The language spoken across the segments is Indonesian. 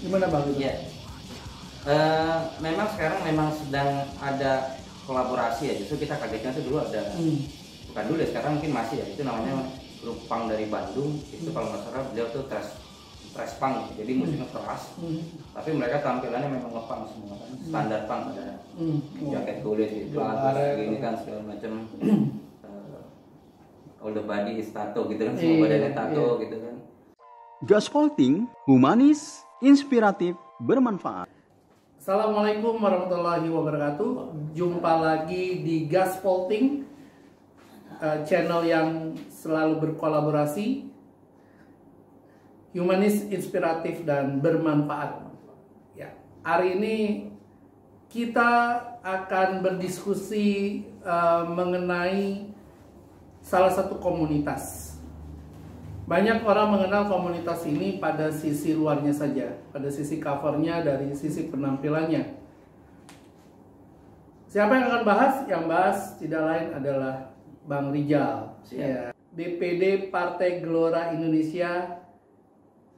Gimana Bang? Iya. Memang sekarang memang sedang ada kolaborasi ya. Justru kita kagetnya tuh dulu ada, bukan dulu ya, sekarang mungkin masih ya. Itu namanya grup punk dari Bandung. Itu kalau nggak salah beliau tuh thrash punk, jadi musiknya keras. Tapi mereka tampilannya memang ngepunk semua kan, standar punk, ada jaket kulit gitu, gini kan segala macam. All the body is tattoo gitu kan, semua badannya tattoo gitu kan. Gaspolting, humanis, inspiratif, bermanfaat. Assalamualaikum warahmatullahi wabarakatuh. Jumpa lagi di Gaspolting, channel yang selalu berkolaborasi, humanis, inspiratif, dan bermanfaat. Ya, hari ini kita akan berdiskusi mengenai salah satu komunitas. Banyak orang mengenal komunitas ini pada sisi luarnya saja, pada sisi covernya, dari sisi penampilannya. Siapa yang akan bahas? Yang bahas tidak lain adalah Bang Rijal, ya, DPD Partai Gelora Indonesia,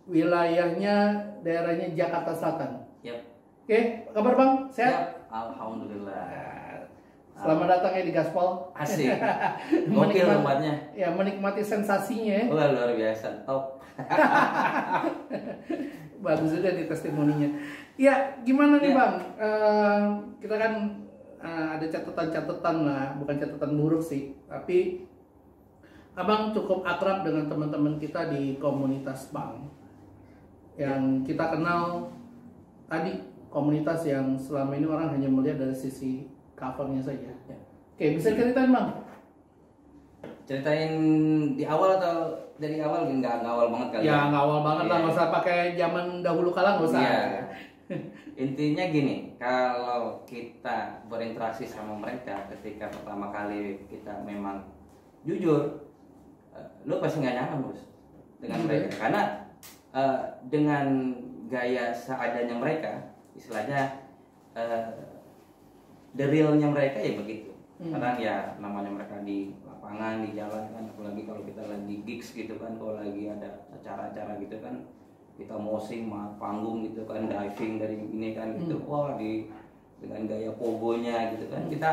wilayahnya daerahnya Jakarta Selatan. Yep. Oke, kabar Bang? Sehat? Yep. Alhamdulillah. Selamat datang ya di Gaspol. Asik. Gokil tempatnya. Ya, menikmati sensasinya ya. Wah, luar biasa. Top. Bagus juga nih testimoninya. Ya, gimana nih Bang? Kita kan ada catatan-catatan lah, bukan catatan buruk sih, tapi Abang cukup akrab dengan teman-teman kita di komunitas Bang, yang kita kenal tadi, komunitas yang selama ini orang hanya melihat dari sisi covernya saja. Ya. Oke, bisa ceritain Bang? Ceritain di awal atau dari awal? Nggak awal banget kali ya? Nggak awal banget lah, nggak usah pakai zaman dahulu kala, nggak usah. Yeah. Intinya gini, kalau kita berinteraksi sama mereka ketika pertama kali kita memang jujur, lu pasti nggak nyaman bos dengan mereka, karena dengan gaya seadanya mereka, istilahnya the realnya mereka ya begitu. Kadang ya namanya mereka di lapangan, di jalan kan, apalagi kalau kita lagi gigs gitu kan, kalau lagi ada acara-acara gitu kan, kita mosing panggung gitu kan, diving dari ini kan gitu, wah dengan gaya pogonya gitu kan, kita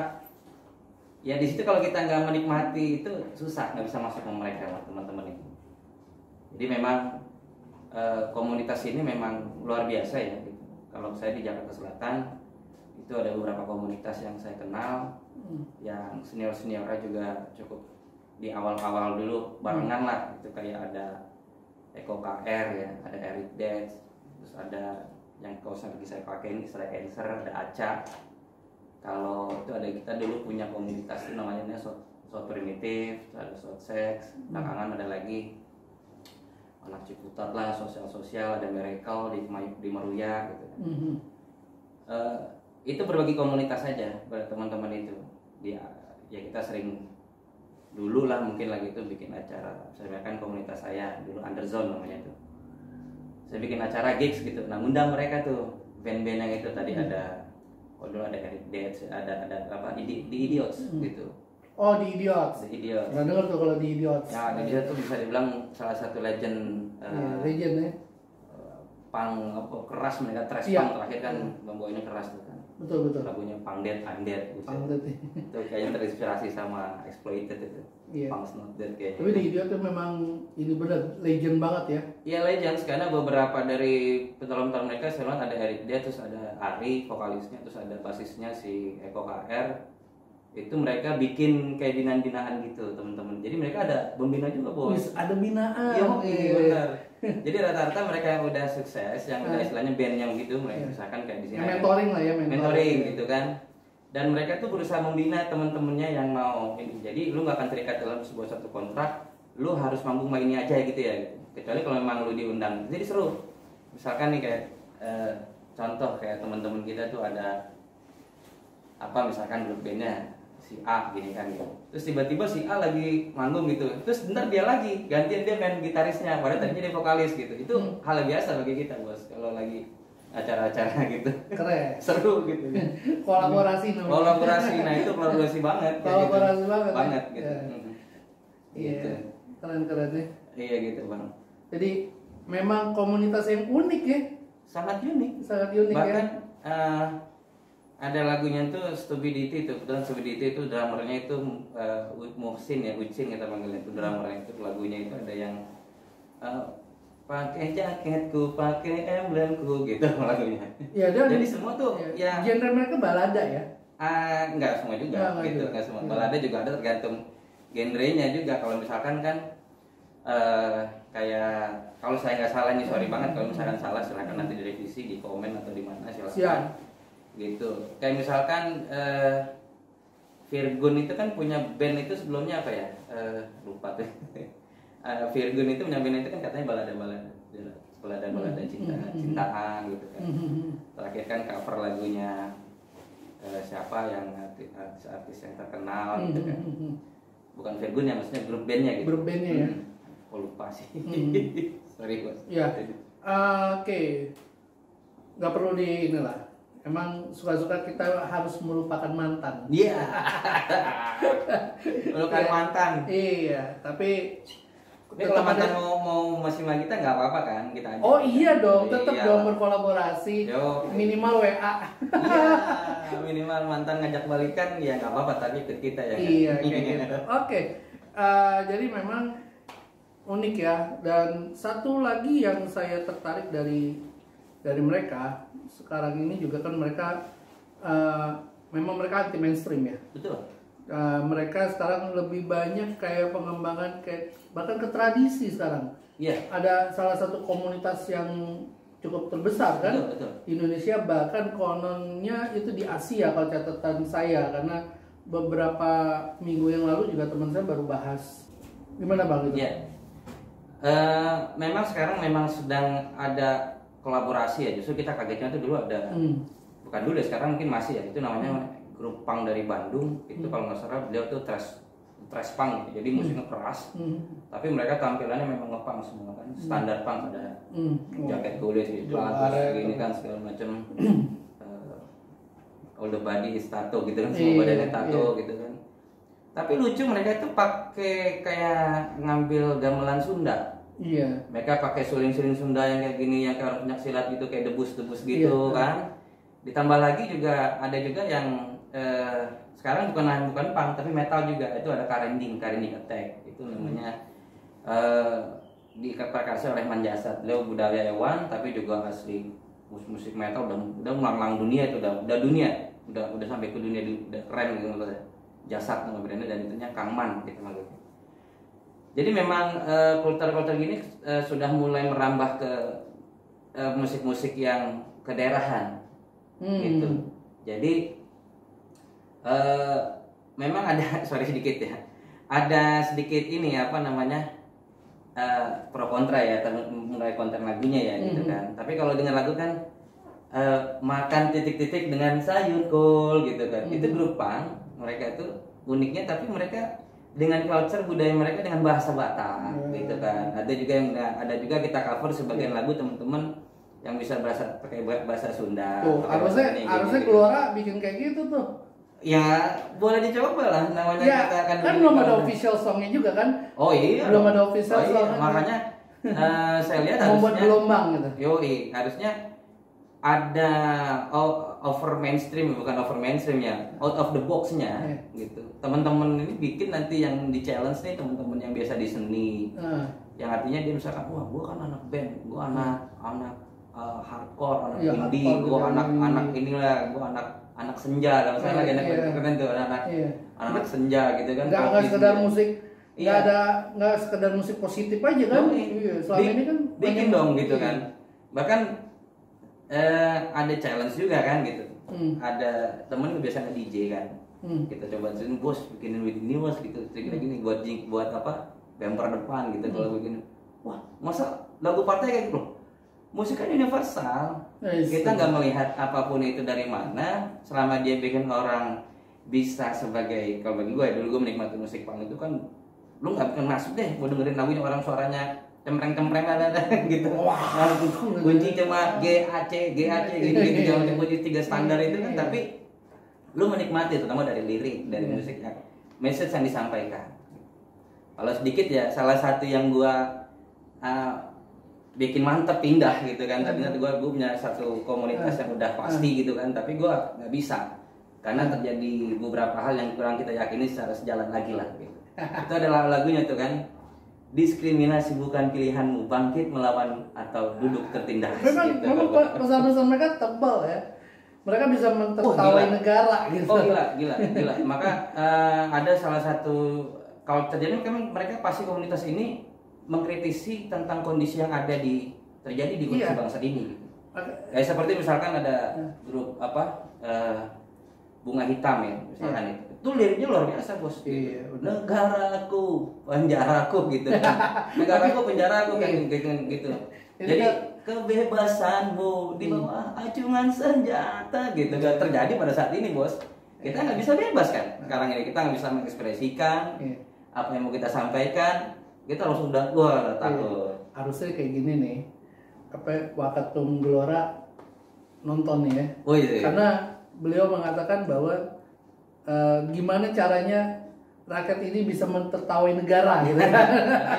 ya di situ kalau kita nggak menikmati itu susah, nggak bisa masuk ke mereka teman-teman itu. Jadi memang komunitas ini memang luar biasa ya gitu. Kalau saya di Jakarta Selatan itu ada beberapa komunitas yang saya kenal, yang seniornya juga cukup di awal-awal dulu barengan lah, itu kayak ada Eko KR ya, ada Eric Dance, terus ada yang kaos lagi saya pakai ini Israel Cancer, ada Aca. Kalau itu ada, kita dulu punya komunitas itu namanya so primitif, ada Short Sex, belakangan ada lagi anak Ciputat lah, sosial, ada Miracle di Meruya gitu kan. Itu berbagi komunitas saja pada teman-teman itu. Ya kita sering dulu lah mungkin lagi itu bikin acara, saya kan komunitas saya dulu Underzone namanya itu, saya bikin acara gigs gitu, nah undang mereka tuh band-band yang itu tadi ada, dulu ada Eric Dance, ada apa di Idiots gitu. Oh, di Idiots. Nggak dengar tuh kalau di Idiots. Ya, di Idiots tuh bisa dibilang salah satu legend. Legend ya. Punk keras, mereka thrash punk terakhir kan, bawanya keras tuh kan. Betul. Lagunya Punk Dead, Undead gitu. Itu kayaknya terinspirasi sama Exploited itu. Iya. Punk's Not Dead kayaknya. Tapi di Idiot tuh memang ini benar legend banget ya. Iya legend, karena beberapa dari penonton mereka saya lihat ada Eric Dia, terus ada Ari vokalisnya, terus ada basisnya si Eko KR. Itu mereka bikin kayak binaan-binaan gitu teman-teman. Jadi mereka ada pembina juga bos. Ada binaan. Iya benar. Jadi rata-rata mereka yang udah sukses, yang udah istilahnya band yang gitu, mereka misalkan kayak di sini. Mentoring lah ya, mentoring gitu kan. Dan mereka tuh berusaha membina teman-temannya yang mau ini. Jadi lu nggak akan terikat dalam sebuah satu kontrak, lu harus manggung main ini aja gitu ya. Gitu. Kecuali kalau memang lu diundang. Jadi seru. Misalkan nih kayak contoh kayak teman-teman kita tuh ada apa misalkan grup bandnya si A gini kan gitu. Terus tiba-tiba si A lagi manggung gitu. Terus bentar dia lagi gantian dia main gitarisnya, padahal tadinya dia vokalis gitu. Itu hal biasa bagi kita bos kalau lagi acara-acara gitu. Keren. Seru gitu. Kolaborasi namanya. Kolaborasi, nah itu kolaborasi banget. Kolaborasi gitu. banget gitu. Iya. Gitu. Keren ya. Iya gitu bang. Jadi memang komunitas yang unik ya. sangat unik. Sangat unik Bahkan ya. ada lagunya tuh Stupidity itu, dan Stupidity itu drummernya itu Muhsin ya, Ucin kita panggilnya itu drummernya itu. Lagunya itu ada yang pakai jaketku, pakai emblemku gitu lagunya. Ya, dan jadi semua tuh ya genre mereka balada ya. Enggak semua juga gitu, enggak semua. Balada juga ada, tergantung genrenya juga. Kalau misalkan kan kayak kalau saya nggak salah nih, sorry banget kalau misalkan salah, silakan nanti direvisi di komen atau di mana, silakan. Gitu. Kayak misalkan Virgun itu kan punya band itu sebelumnya apa ya? Lupa deh. Virgun itu punya band itu kan katanya balada cintaan gitu kan. Terakhir kan cover lagunya siapa yang artis yang terkenal gitu kan. Bukan Virgun ya, maksudnya grup bandnya gitu. Grup bandnya ya. Oh, lupa sih. Sorry bos. Ya. Oke. Nggak perlu di inilah. Emang suka-suka kita harus melupakan mantan. Iya. Melupakan mantan. Iya, tapi kalau mantan mau masih sama kita nggak apa-apa kan, kita aja. Oh iya dong, tetap iya. dong berkolaborasi. Minimal WA. Iya, minimal mantan ngajak balikan ya nggak apa-apa, tapi ikut kita ya. Iya, kayak gitu. Oke. Jadi memang unik ya. Dan satu lagi yang saya tertarik dari mereka sekarang ini juga kan mereka memang mereka anti mainstream ya. Betul. Mereka sekarang lebih banyak kayak pengembangan kayak bahkan ke tradisi sekarang. Iya. Ada salah satu komunitas yang cukup terbesar kan, betul. di Indonesia, bahkan kononnya itu di Asia kalau catatan saya, karena beberapa minggu yang lalu juga teman saya baru bahas. Gimana Bang itu? Iya. Memang sekarang memang sedang ada kolaborasi ya. Justru kita kagetnya tuh dulu ada bukan dulu ya, sekarang mungkin masih ya, itu namanya grup punk dari Bandung. Itu kalau nggak salah beliau tuh thrash punk gitu. Jadi musiknya keras, tapi mereka tampilannya memang nge-punk semua kan, standar punk, ada jaket kulit gitu, gini kan segala macam. All the body is tattoo gitu kan, semua badannya tattoo gitu kan. Tapi lucu, mereka itu pakai kayak ngambil gamelan Sunda. Iya. Mereka pakai suling-suling Sunda yang kayak gini, yang kayak orang punya silat gitu, kayak debus-debus gitu kan. Ditambah lagi juga ada juga yang sekarang bukan punk tapi metal juga, itu ada Karinding Attack. Itu namanya dikarya oleh Manjasat. Beliau budayawan tapi juga asli musik metal, udah melanglang dunia itu, udah sampai ke dunia, udah keren gitu menurut saya. Jasad nama brandnya, dan itunya Kang Man gitu maksudnya. Jadi memang kultur-kultur gini sudah mulai merambah ke musik-musik yang kedaerahan gitu. Jadi memang ada sorry sedikit ya, ada sedikit ini apa namanya pro kontra ya, mulai konten lagunya ya gitu kan. Tapi kalau dengar lagu kan makan titik-titik dengan sayur kol gitu kan, itu grup punk. Mereka itu uniknya, tapi mereka dengan culture budaya mereka dengan bahasa Batak gitu kan. Ada juga kita cover sebagian lagu teman-teman yang bisa pakai bahasa Sunda. Tuh, harusnya keluar bikin kayak gitu tuh. Ya boleh dicoba lah, namanya ya, kita akan kan belum ada official songnya juga kan. Oh iya, belum ada official song. Iya. Makanya saya lihat membuat harusnya gelombang gitu. Harusnya ada over mainstream, bukan over mainstream ya, out of the box-nya gitu. Teman-teman ini bikin nanti yang di challenge nih, teman-teman yang biasa di seni, yang artinya dia misalkan, wah gua kan anak band, gua anak hardcore, anak indie, gua anak inilah, gua anak senja, kalau saya lagi anak keren tuh, anak senja gitu kan. Nggak sekedar musik, nggak sekedar musik positif aja kan. Selama ini kan bikin dong gitu kan. Bahkan ada challenge juga kan gitu. Ada temen biasanya DJ kan. Kita coba sini bos, bikinin ini bos gitu. Kira-kira gini buat apa? Bumper depan gitu. Kalau begini, wah masa lagu partai kayak gitu? Musik kan universal. Kita nggak melihat apapun itu dari mana, selama dia bikin orang bisa sebagai, kalau bagi gue dulu gue menikmati musik punk itu kan, lu nggak bikin masuk deh, gue dengerin lagunya orang suaranya cempreng ada gitu. Wah, kunci cuma GAC gitu jangan kunci 3 standar itu kan, tapi lu menikmati terutama dari lirik, dari musiknya, message yang disampaikan. Kalau sedikit ya, salah satu yang gua bikin mantep pindah gitu kan. Ternyata gue punya satu komunitas yang udah pasti gitu kan, tapi gue nggak bisa karena terjadi beberapa hal yang kurang kita yakini secara sejalan lagi lah gitu. Itu adalah lagunya tuh kan, diskriminasi bukan pilihanmu, bangkit melawan atau duduk tertindas. Memang, gitu. memang pesan-pesan mereka tebal ya. Mereka bisa mentertawai negara gitu. Oh gila. Maka ada salah satu, kalau terjadi kan mereka pasti komunitas ini mengkritisi tentang kondisi yang terjadi di kondisi bangsa ini. Kayak seperti misalkan ada grup Bunga Hitam ya, misalkan itu liriknya luar biasa bos. Iya, negaraku, penjaraku gitu. Negaraku, penjaraku kayak gitu. Jadi kebebasanmu di bawah acungan senjata gitu gak terjadi pada saat ini bos. Kita nggak bisa bebas kan sekarang ini, kita nggak bisa mengekspresikan apa yang mau kita sampaikan. Kita harus udah takut. Harusnya kayak gini nih, Wakatum Gelora nonton nih ya. Oh iya. Karena beliau mengatakan bahwa gimana caranya rakyat ini bisa mentertawai negara gitu kan.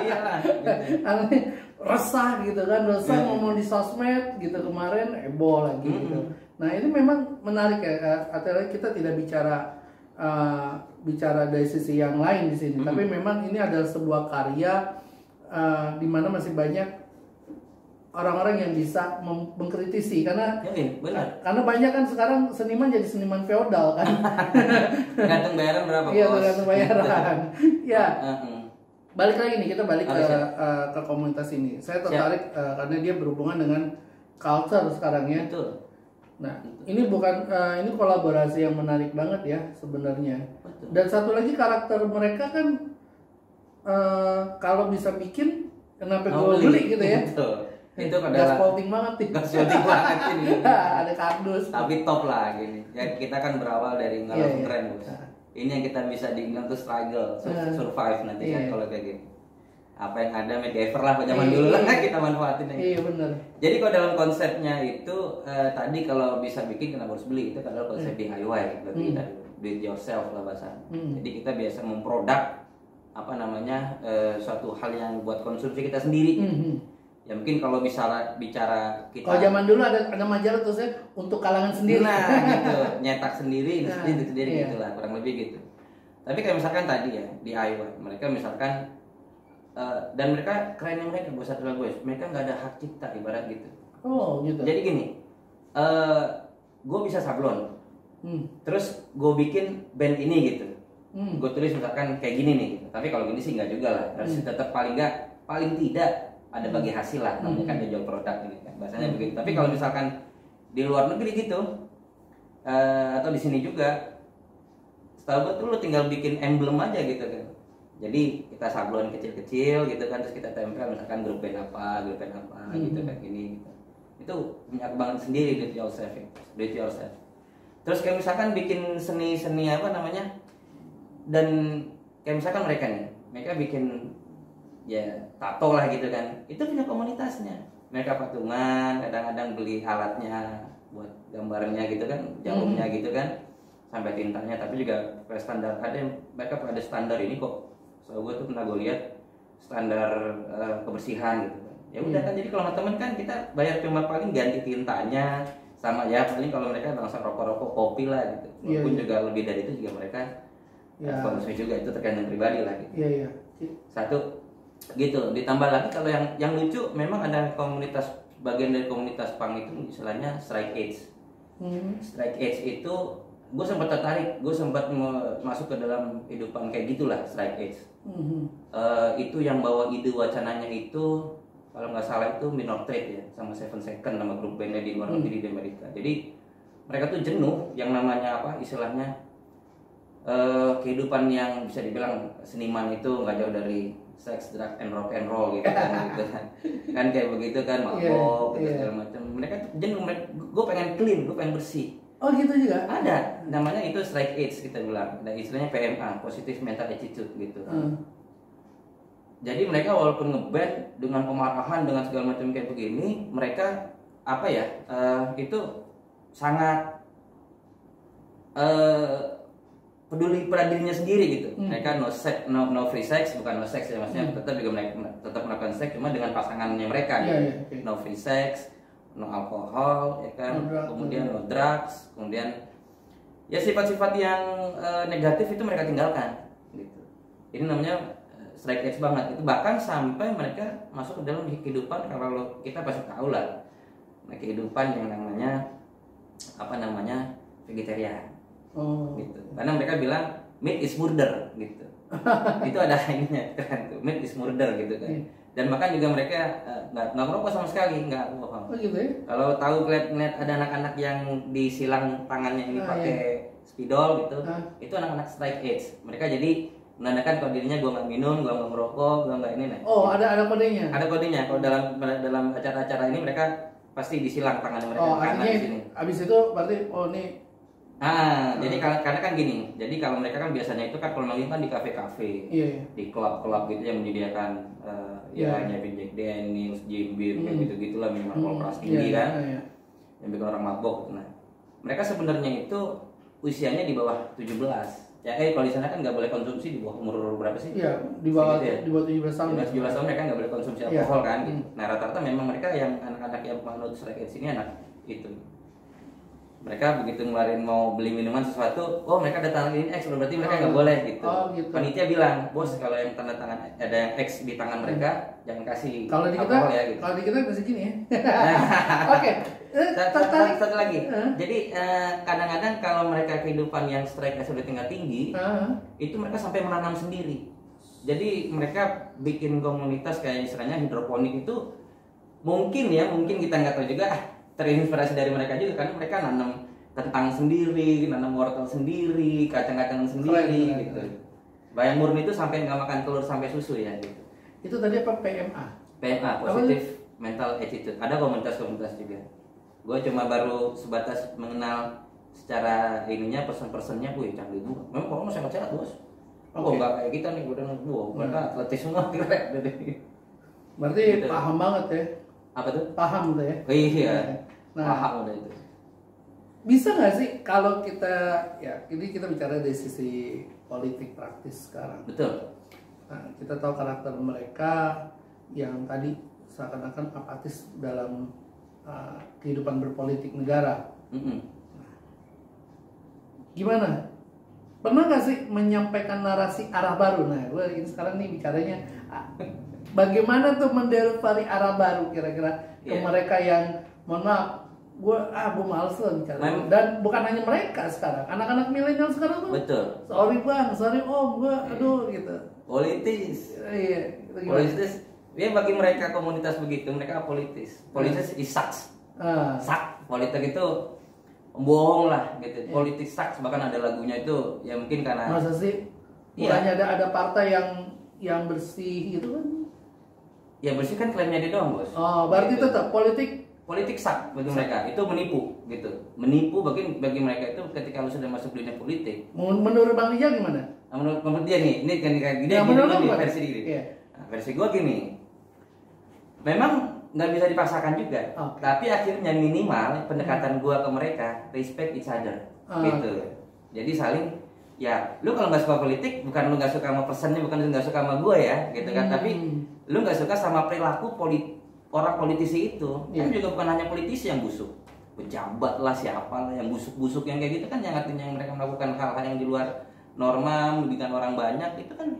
Iyalah. Gitu. Resah gitu kan, ngomong di sosmed gitu kemarin heboh lagi gitu. Nah ini memang menarik ya, artinya kita tidak bicara dari sisi yang lain di sini, tapi memang ini adalah sebuah karya di mana masih banyak orang-orang yang bisa mengkritisi karena benar. Karena banyak kan sekarang seniman jadi seniman feodal kan. Gantung bayaran berapa bos? Iya, tergantung bayaran. Ya. Balik lagi nih, kita balik ke komunitas ini. Saya tertarik karena dia berhubungan dengan culture sekarang ya. Betul. Nah, ini ini kolaborasi yang menarik banget ya sebenarnya. Dan satu lagi karakter mereka kan kalau bisa bikin kenapa gue beli gitu ya. Betul. Itu gas spotting banget nih. Gas spotting banget ini. Ada kardus. Tapi top lah gini. Ya kita kan berawal dari nggak keren bos. Ini yang kita bisa dibilang tuh struggle, survive nanti kan kalau kayak gini. Apa yang ada MacGyver lah zaman dulu lah kita manfaatin. Iya benar. Jadi kalau dalam konsepnya itu tadi kalau bisa bikin kenapa harus beli, itu adalah konsep DIY, berarti kita do it yourself lah bahasa. Jadi kita biasa memproduk suatu hal yang buat konsumsi kita sendiri. Ya mungkin kalau bicara kita. Kalau zaman dulu ada majalah terusnya untuk kalangan sendiri. Nah gitu, nyetak sendiri, sendiri gitulah kurang lebih gitu. Tapi kayak misalkan tadi ya DIY, mereka misalkan dan mereka keren yang mereka buat satu lagu, mereka nggak ada hak cipta ibarat gitu. Oh gitu. Jadi gini, gue bisa sablon, terus gue bikin band ini gitu, gue tulis misalkan kayak gini nih, gitu. Tapi kalau gini sih nggak juga lah, harus tetap paling tidak ada bagi hasil lah, namanya kan dia jual produk ini kan, bahasanya begitu. Tapi kalau misalkan di luar negeri gitu, atau di sini juga, setahu gue tuh lu tinggal bikin emblem aja gitu kan. Jadi kita sablon kecil-kecil gitu kan, terus kita tempel misalkan grup band apa gitu kayak gini gitu. Itu punya banget sendiri do it yourself. Terus kayak misalkan bikin seni dan kayak misalkan mereka bikin ya tato lah gitu kan, itu punya komunitasnya. Mereka patungan, kadang-kadang beli alatnya buat gambarnya gitu kan, jarumnya gitu kan, sampai tintanya. Tapi juga standar mereka pada standar ini kok. So gue tuh pernah lihat standar kebersihan gitu kan. Ya udah kan, jadi kalau temen kan kita bayar cuma paling ganti tintanya sama ya paling kalau mereka langsung rokok-rokok kopi lah gitu. Walaupun juga lebih dari itu juga mereka konsumsi juga, itu tergantung pribadi lah gitu. Iya. Satu gitu. Ditambah lagi kalau yang lucu memang ada bagian dari komunitas punk itu istilahnya strike edge. Strike edge itu gue sempat tertarik, gue sempat masuk ke dalam kehidupan kayak gitulah strike edge. Itu yang bawa ide wacananya itu kalau nggak salah itu Minor Threat ya, sama Seven Second, nama grup bandnya di luar negeri di Amerika. Jadi mereka tuh jenuh yang namanya istilahnya kehidupan yang bisa dibilang seniman itu nggak jauh dari seks, drug, and rock and roll gitu kan, kan kayak begitu kan, mabok gitu segala macam. Mereka tuh jenuh, gue pengen clean, gue pengen bersih. Oh gitu juga? Ada, namanya itu strike edge kita bilang, dan istilahnya PMA, positive mental attitude gitu. Jadi mereka walaupun ngeband dengan kemarahan dengan segala macam kayak begini, mereka itu sangat peduli pada dirinya sendiri gitu. Mereka no free sex, bukan no sex ya, maksudnya tetap juga mereka tetap melakukan seks cuma dengan pasangannya mereka gitu. Okay. No free sex, no alkohol, ya kan, kemudian no drugs, kemudian ya sifat-sifat yang negatif itu mereka tinggalkan gitu. Ini namanya straight edge banget. Itu bahkan sampai mereka masuk ke dalam kehidupan, kalau kita pasti tahu lah, kehidupan yang namanya vegetarian. Gitu. Karena mereka bilang meat is murder gitu. Itu ada ininya kan tuh, meat is murder gitu kan. Dan bahkan juga mereka nggak merokok sama sekali, nggak alkohol. Gitu ya? Kalau tahu ngeliat ada anak-anak yang disilang tangannya ini pakai spidol gitu, itu anak-anak straight edge. Mereka jadi menandakan kalau dirinya gue nggak minum, gue nggak merokok, gue nggak ini. Ada kodenya. Ada kodenya. Kalau dalam acara-acara ini mereka pasti disilang tangannya mereka kanan di sini. Abis itu berarti ini. Jadi karena kan gini, jadi kalau mereka kan biasanya itu kan kalau nongkrong kan di kafe-kafe, di klub-klub gitu yang menyediakan Jack Daniels, Jim Beam, kayak gitu-gitulah, minuman kelas tinggi kan, yang bikin orang mabok. Nah, mereka sebenarnya itu usianya di bawah 17. Ya kalau di sana kan nggak boleh konsumsi di bawah umur berapa sih? Iya, di bawah 17 tahun. Di bawah 17 tahun mereka nggak boleh konsumsi alkohol kan. Gitu. Nah rata-rata memang mereka yang anak-anak yang menganut straight edge ini anak itu. Mereka begitu ngeluarin mau beli minuman sesuatu, mereka ada tanda tangan X, berarti mereka nggak boleh gitu. Gitu. Panitia bilang, bos kalau yang tanda tangan ada yang X di tangan mereka, jangan kasih kalau di kita, ya gitu. Kalau di kita kasih gini ya. Oke. Satu lagi. Jadi kadang-kadang kalau mereka kehidupan yang strike sudah tingkat tinggi, itu mereka sampai menanam sendiri. Jadi mereka bikin komunitas kayak istilahnya hidroponik itu mungkin kita nggak tahu juga. Terinspirasi dari mereka juga kan, mereka nanam kentang sendiri, nanam wortel sendiri, kacang-kacangan sendiri gitu. Bayang murni itu sampai nggak makan telur sampai susu ya gitu. Itu tadi apa PMA? PMA, positive mental attitude. Ada komunitas-komunitas juga. Gue cuma baru sebatas mengenal secara ininya person-personnya, canggih juga. Memang kalau sehat-sehat bos. Nggak kayak kita nih, udah mereka atletis semua keren. Berarti gitu. Paham banget ya. Apa tuh? Paham tuh ya. Iya. Paham udah itu. Bisa nggak sih kalau kita ini kita bicara dari sisi politik praktis sekarang. Betul. Nah, kita tahu karakter mereka yang tadi seakan-akan apatis dalam kehidupan berpolitik negara. Gimana? Pernah nggak sih menyampaikan narasi arah baru? Nah, gue ini sekarang nih bicaranya bagaimana tuh mendelvari arah baru kira-kira ke mereka yang mohon maaf, gue males lah bicara. Dan bukan hanya mereka sekarang, anak-anak milenial sekarang tuh. Betul. Sorry bang, sorry om, gue aduh gitu. Politis. Iya. Politis. Ya bagi mereka komunitas begitu, mereka apolitis. Politis is sucks. Sak. Politik itu bohong lah gitu. Politik sucks, bahkan ada lagunya itu ya mungkin karena. Masa sih? Bukannya ada partai yang bersih gitu kan? Ya bersih kan klaimnya dia doang bos. Berarti gitu. Tetap politik sak bagi mereka itu menipu gitu. Menipu bagi mereka itu ketika lu sudah masuk dunia politik. Menurut Bang Rijal gimana? Menurut dia nih, ini kan kayak gini, versi diri. Nah, versi gua gini. Memang nggak bisa dipaksakan juga, tapi akhirnya minimal pendekatan gua ke mereka respect each other gitu. Jadi saling lu kalau nggak suka politik bukan lu nggak suka sama personnya, bukan lu nggak suka sama gua ya gitu kan, tapi lu nggak suka sama perilaku orang politisi itu. Kan juga bukan hanya politisi yang busuk, pejabat lah siapa lah yang busuk-busuk yang kayak gitu kan, yang artinya yang mereka melakukan hal-hal yang di luar norma, merugikan orang banyak, itu kan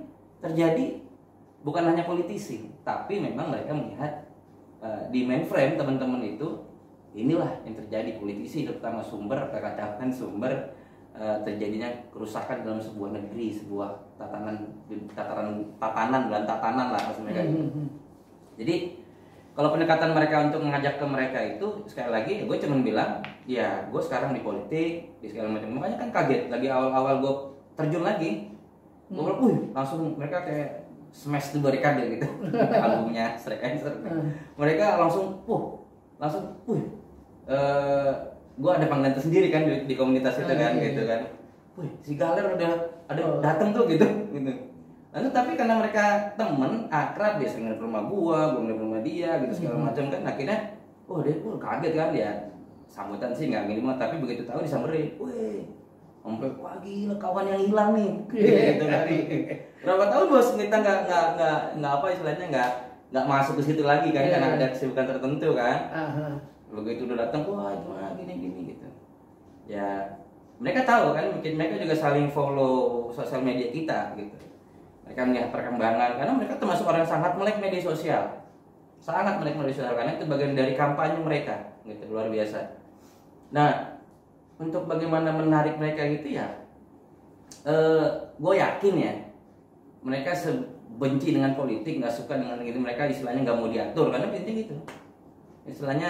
terjadi bukan hanya politisi, tapi memang mereka melihat di mainframe teman-teman itu inilah yang terjadi politisi, terutama sumber kekacauan, sumber terjadinya kerusakan dalam sebuah negeri, sebuah tatanan lah mereka. Jadi kalau pendekatan mereka untuk mengajak ke mereka itu, sekali lagi gue cuma bilang ya gue sekarang di politik di segala macam, makanya kan kaget lagi awal-awal gue terjun lagi, gue bilang langsung mereka kayak smash the barricade gitu. Albumnya Strike Answer mereka langsung gue ada panggilan tersendiri kan di komunitas itu kan gitu kan. Si Galer udah ada datang tuh gitu. Lalu tapi karena mereka temen akrab, dia sering ke rumah gua ke rumah dia gitu segala macam kan, akhirnya dia kaget kan, dia sambutan sih nggak minimal, tapi begitu tahu disamperin, sampai wah gila kawan yang hilang nih gitu dari berapa tahun bos kita nggak apa istilahnya nggak masuk ke situ lagi kan karena ada kesibukan tertentu kan. Begitu udah datang wah gimana gini gitu ya, mereka tahu kan, mungkin mereka juga saling follow sosial media kita gitu, mereka melihat perkembangan karena mereka termasuk orang yang sangat melek media sosial, sangat melek media sosial karena itu bagian dari kampanye mereka gitu, luar biasa. Nah untuk bagaimana menarik mereka gitu ya, gue yakin ya mereka benci dengan politik, nggak suka dengan gitu, mereka istilahnya nggak mau diatur karena intinya gitu, istilahnya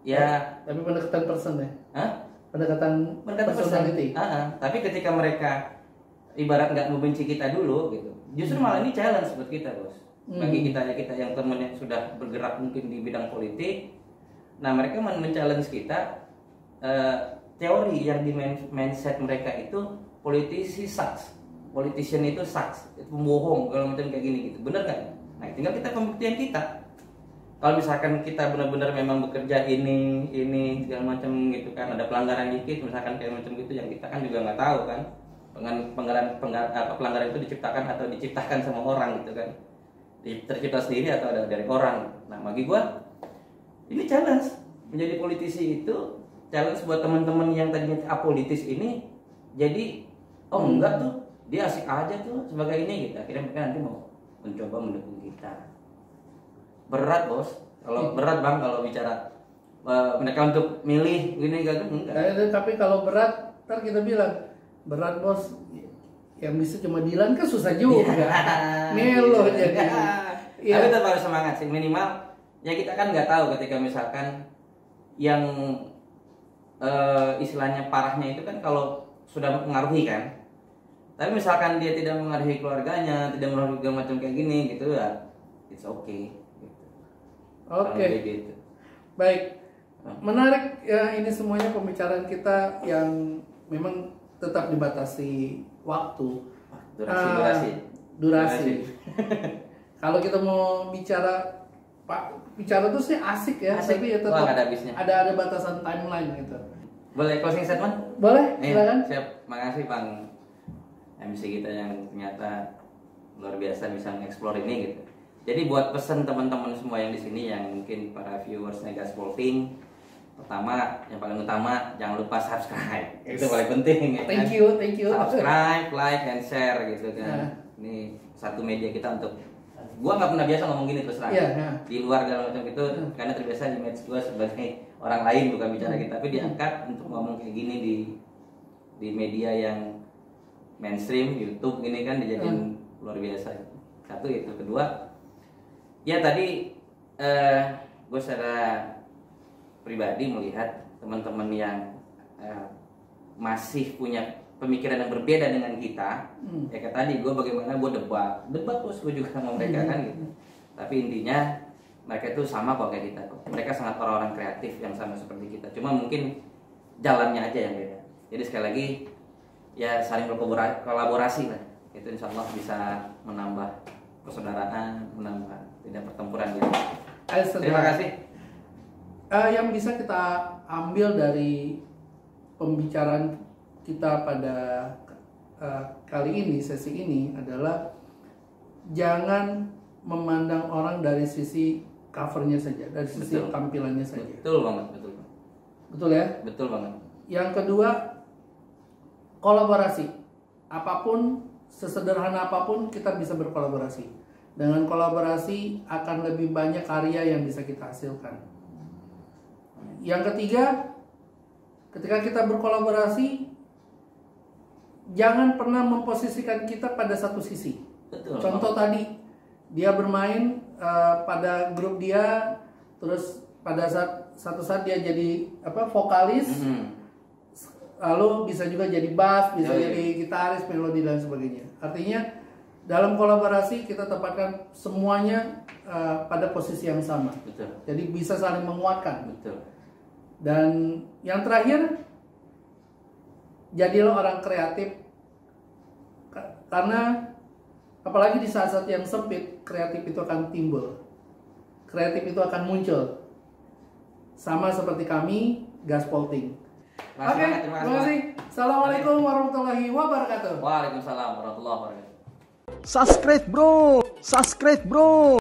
ya. Tapi pendekatan person ya? Hah? Pendekatan personality. Tapi ketika mereka ibarat nggak membenci kita dulu gitu, justru malah ini challenge buat kita bos. Bagi kita yang temen yang sudah bergerak mungkin di bidang politik, nah mereka men-challenge kita. Teori yang di mindset mereka itu politisi sucks, politician itu sucks, itu pembohong kalau macam kayak gini gitu, bener nggak? Nah tinggal kita pembuktian kita. Kalau misalkan kita benar-benar memang bekerja ini segala macam gitu kan, ada pelanggaran dikit misalkan kayak macam gitu yang kita kan juga nggak tahu kan, pelanggaran itu diciptakan sama orang gitu kan, tercipta sendiri atau ada dari orang. Nah bagi gua ini challenge menjadi politisi itu, challenge buat teman-teman yang tadinya apolitis ini, jadi enggak tuh dia asik aja tuh sebagai ini gitu, akhirnya mereka nanti mau mencoba mendukung kita. Berat bos, kalau berat bang kalau bicara mereka untuk milih ini enggak. Tapi kalau berat, ntar kita bilang berat bos, yang bisa cuma Dilan kan susah juga, melo jadi. Tapi tetap harus semangat sih, minimal ya kita kan nggak tahu ketika misalkan yang istilahnya parahnya itu kan kalau sudah mengaruhi kan. Tapi misalkan dia tidak mengaruhi keluarganya, tidak mengaruhi segala macam kayak gini gitu ya, it's okay. Oke. Gitu. Baik. Menarik ya ini semuanya pembicaraan kita yang memang tetap dibatasi waktu. Durasi. Kalau kita mau bicara bicara tuh sih asik ya, tapi ya tetap ada batasan timeline gitu. Boleh closing statement? Boleh, silakan. Siap. Makasih Bang MC kita yang ternyata luar biasa bisa mengeksplor ini gitu. Jadi buat pesan teman-teman semua yang di sini yang mungkin para viewersnya Gaspolting, pertama yang paling utama jangan lupa subscribe. Itu paling penting ya. Thank you. Subscribe, like, and share gitu kan. Ini satu media kita untuk, gua nggak pernah biasa ngomong gini terus terang. Di luar segala macam itu karena terbiasa image gua sebagai orang lain bukan bicara kita, tapi diangkat untuk ngomong kayak gini di media yang mainstream, YouTube ini kan dijadiin luar biasa. Satu itu, kedua ya tadi gue secara pribadi melihat teman-teman yang masih punya pemikiran yang berbeda dengan kita. Ya kayak tadi gue bagaimana gue debat terus gue juga sama mereka kan gitu. Tapi intinya mereka itu sama kok kayak kita kok. Mereka sangat orang-orang kreatif yang sama seperti kita. Cuma mungkin jalannya aja yang beda. Jadi sekali lagi ya saling berkolaborasi lah. Itu insya Allah bisa menambah persaudaraan, menambah tidak pertempuran gitu. Terima kasih. Yang bisa kita ambil dari pembicaraan kita pada kali ini, sesi ini adalah jangan memandang orang dari sisi covernya saja, dari sisi tampilannya saja. Betul banget, betul ya. Betul banget. Yang kedua, kolaborasi. Apapun, sesederhana apapun kita bisa berkolaborasi. Dengan kolaborasi akan lebih banyak karya yang bisa kita hasilkan. Yang ketiga, ketika kita berkolaborasi, jangan pernah memposisikan kita pada satu sisi. Betul. Contoh tadi, dia bermain pada grup dia, terus pada satu saat dia jadi vokalis, lalu bisa juga jadi bass, bisa jadi gitaris, melodi dan sebagainya. Artinya dalam kolaborasi kita tempatkan semuanya pada posisi yang sama. Betul. Jadi bisa saling menguatkan. Betul. Dan yang terakhir, jadilah orang kreatif, karena apalagi di saat-saat yang sempit, kreatif itu akan timbul, kreatif itu akan muncul. Sama seperti kami, Gaspolting. Oke, terima kasih. Assalamualaikum warahmatullahi wabarakatuh. Waalaikumsalam warahmatullahi wabarakatuh. Subscribe bro, subscribe bro.